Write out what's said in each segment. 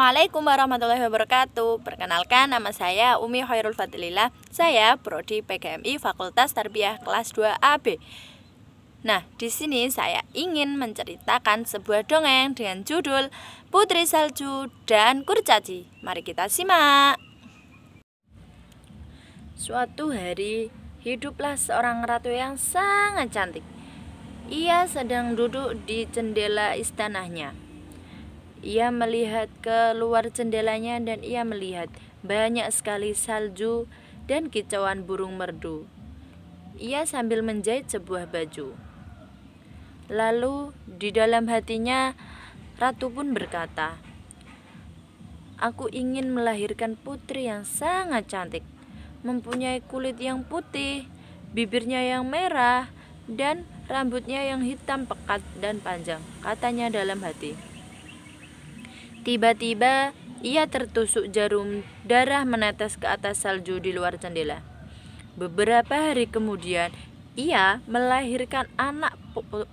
Assalamualaikum warahmatullahi wabarakatuh. Perkenalkan, nama saya Umi Khairul Fadlillah. Saya prodi PGMI Fakultas Tarbiyah kelas 2 AB. Nah, di sini saya ingin menceritakan sebuah dongeng dengan judul Putri Salju dan Kurcaci. Mari kita simak. Suatu hari, hiduplah seorang ratu yang sangat cantik. Ia sedang duduk di jendela istananya. Ia melihat ke luar jendelanya dan ia melihat banyak sekali salju dan kicauan burung merdu. Ia sambil menjahit sebuah baju. Lalu di dalam hatinya ratu pun berkata, "Aku ingin melahirkan putri yang sangat cantik, mempunyai kulit yang putih, bibirnya yang merah, dan rambutnya yang hitam pekat dan panjang," katanya dalam hati. Tiba-tiba ia tertusuk jarum darah menetes ke atas salju di luar jendela. Beberapa hari kemudian ia melahirkan anak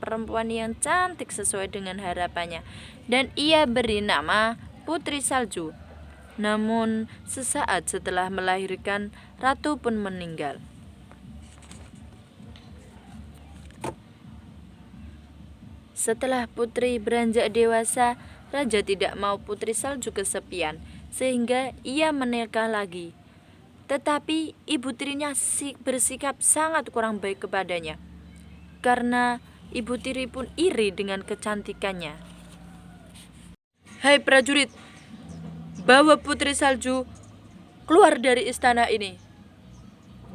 perempuan yang cantik sesuai dengan harapannya, dan ia beri nama Putri Salju. Namun sesaat setelah melahirkan, ratu pun meninggal. Setelah putri beranjak dewasa, raja tidak mau Putri Salju kesepian, sehingga ia menikah lagi. Tetapi ibu tirinya bersikap sangat kurang baik kepadanya, karena ibu tiri pun iri dengan kecantikannya. "Hai prajurit, bawa Putri Salju keluar dari istana ini.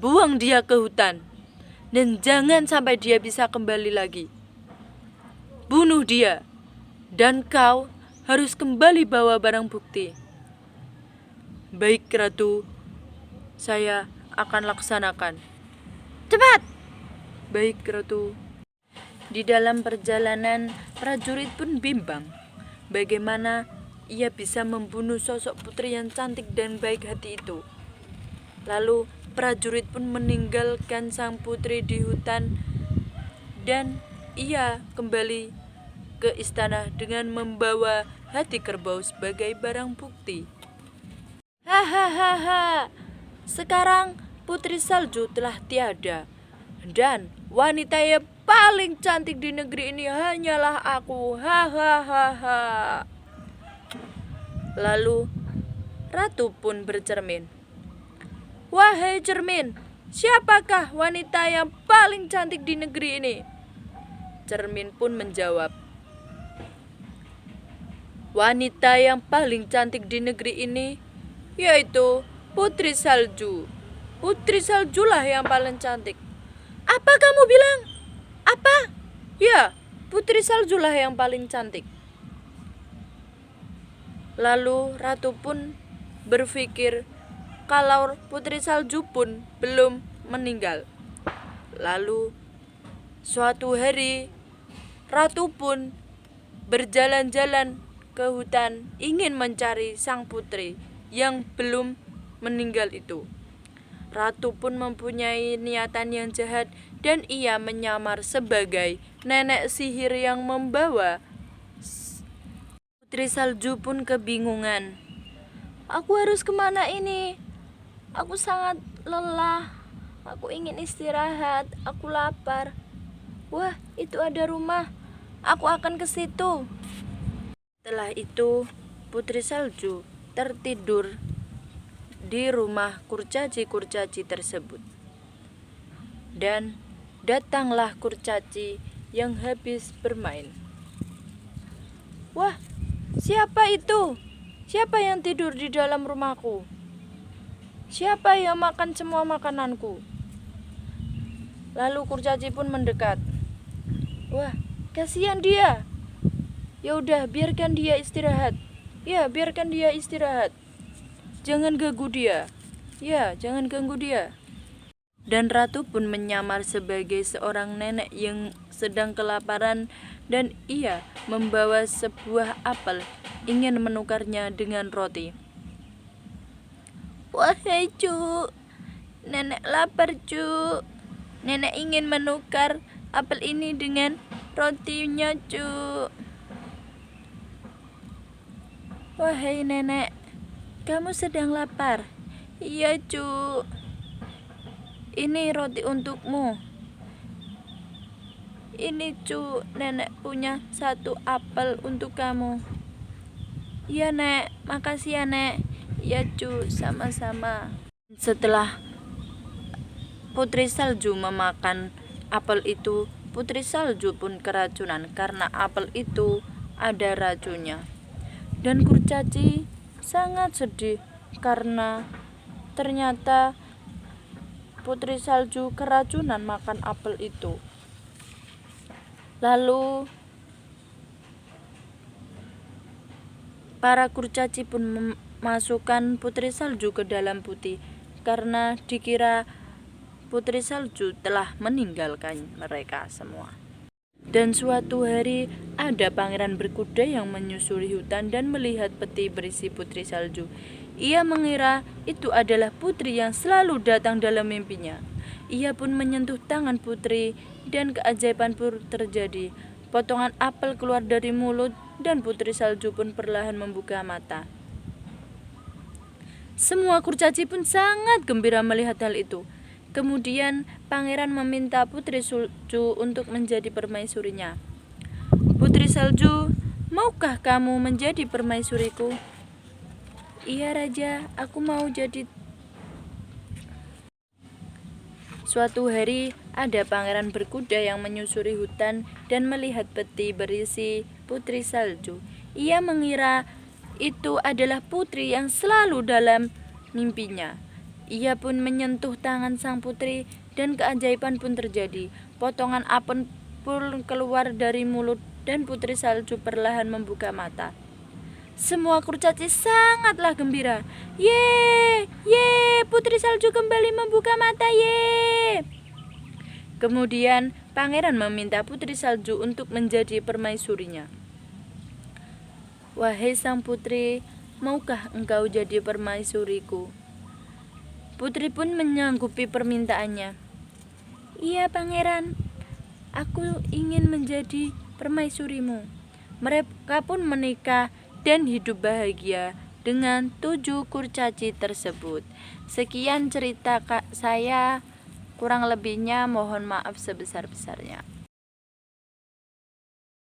Buang dia ke hutan, dan jangan sampai dia bisa kembali lagi. Bunuh dia, dan kau harus kembali bawa barang bukti." "Baik, Ratu, saya akan laksanakan." "Cepat!" "Baik, Ratu." Di dalam perjalanan, prajurit pun bimbang bagaimana ia bisa membunuh sosok putri yang cantik dan baik hati itu. Lalu prajurit pun meninggalkan sang putri di hutan, dan ia kembali ke istana dengan membawa hati kerbau sebagai barang bukti. Hahaha, sekarang Putri Salju telah tiada, dan wanita yang paling cantik di negeri ini hanyalah aku. Hahaha. Lalu ratu pun bercermin. "Wahai cermin, siapakah wanita yang paling cantik di negeri ini?" Cermin pun menjawab, "Wanita yang paling cantik di negeri ini yaitu Putri Salju. Putri Saljulah yang paling cantik." "Apa kamu bilang? Apa?" "Ya, Putri Saljulah yang paling cantik." Lalu ratu pun berpikir kalau Putri Salju pun belum meninggal. Lalu suatu hari ratu pun berjalan-jalan ke hutan ingin mencari sang putri yang belum meninggal itu. Ratu pun mempunyai niatan yang jahat, dan ia menyamar sebagai nenek sihir yang membawa. Putri Salju pun kebingungan. "Aku harus kemana ini? Aku sangat lelah. Aku ingin istirahat. Aku lapar. Wah, itu ada rumah. Aku akan ke situ." Setelah itu, Putri Salju tertidur di rumah kurcaci-kurcaci tersebut. Dan datanglah kurcaci yang habis bermain. "Wah, siapa itu? Siapa yang tidur di dalam rumahku? Siapa yang makan semua makananku?" Lalu kurcaci pun mendekat. "Wah, kasihan dia. Ya udah, biarkan dia istirahat. Ya, biarkan dia istirahat. Jangan ganggu dia. Ya, jangan ganggu dia." Dan ratu pun menyamar sebagai seorang nenek yang sedang kelaparan, dan ia membawa sebuah apel ingin menukarnya dengan roti. "Wahai cu, nenek lapar cu. Nenek ingin menukar apel ini dengan rotinya cu." Wahai nenek, kamu sedang lapar? Iya, Cu. Ini roti untukmu. Ini, Cu, nenek punya 1 apel untuk kamu. Iya, Nek. Makasih ya, Nek. Iya, Cu, sama-sama. Setelah Putri Salju memakan apel itu, Putri Salju pun keracunan karena apel itu ada racunnya. Dan kurcaci sangat sedih karena ternyata Putri Salju keracunan makan apel itu. Lalu para kurcaci pun memasukkan Putri Salju ke dalam putih karena dikira Putri Salju telah meninggalkan mereka semua. Dan suatu hari ada pangeran berkuda yang menyusuri hutan dan melihat peti berisi Putri Salju. Ia mengira itu adalah putri yang selalu datang dalam mimpinya. Ia pun menyentuh tangan putri dan keajaiban pun terjadi. Potongan apel keluar dari mulut dan Putri Salju pun perlahan membuka mata. Semua kurcaci pun sangat gembira melihat hal itu. Kemudian pangeran meminta Putri Salju untuk menjadi permaisurinya. Putri Salju, maukah kamu menjadi permaisuriku? Iya Raja, aku mau jadi. Suatu hari ada pangeran berkuda yang menyusuri hutan dan melihat peti berisi Putri Salju. Ia mengira itu adalah putri yang selalu dalam mimpinya. Ia pun menyentuh tangan sang putri dan keajaiban pun terjadi. Potongan apel pun keluar dari mulut dan Putri Salju perlahan membuka mata. Semua kurcaci sangatlah gembira. Ye, Putri Salju kembali membuka mata, ye. Kemudian pangeran meminta Putri Salju untuk menjadi permaisurinya. Wahai sang putri, maukah engkau jadi permaisuriku? Putri pun menyanggupi permintaannya. Iya pangeran, aku ingin menjadi permaisurimu. Mereka pun menikah dan hidup bahagia dengan 7 kurcaci tersebut. Sekian cerita saya, kurang lebihnya mohon maaf sebesar-besarnya.